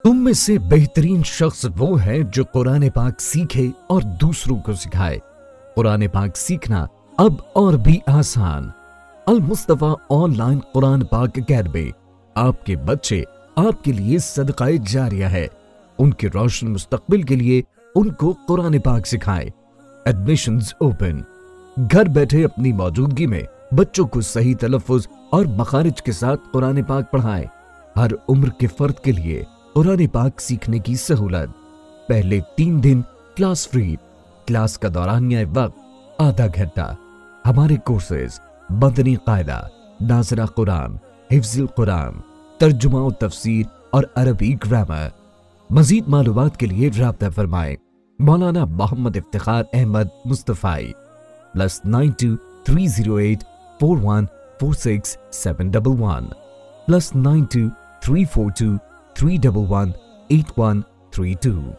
तुम में से बेहतरीन शख्स वो है जो कुरान पाक सीखे और दूसरों को सिखाए। कुरान पाक सीखना अब और भी आसान। अल मुस्तफा ऑनलाइन कुरान पाक अकेडमी। आपके बच्चे आपके लिए सदकाए जारिया है। उनके रोशन मुस्तकबिल के लिए उनको कुरान पाक सिखाएं। Admissions open. घर बैठे अपनी मौजूदगी में बच्चों को सही तलफ़ुज़ और मखारिज के साथ कुरान पाक पढ़ाएं। हर उम्र के फर्द के लिए कुरान पाक सीखने की सहूलत। पहले 3 दिन क्लास फ्री। क्लास का दौरानिया वक्त आधा घंटा। हमारे कोर्सेज मदनी कायदा, नाज़रा कुरान, हिफ्ज़ुल कुरान, तर्जुमा व तफसीर और अरबी ग्रामर। मजीद मालूमात के लिए राब्ता फरमाएं मौलाना मोहम्मद इफ्तिखार अहमद मुस्तफ़ाई +92 308 4146 711 +92 342 311 8132।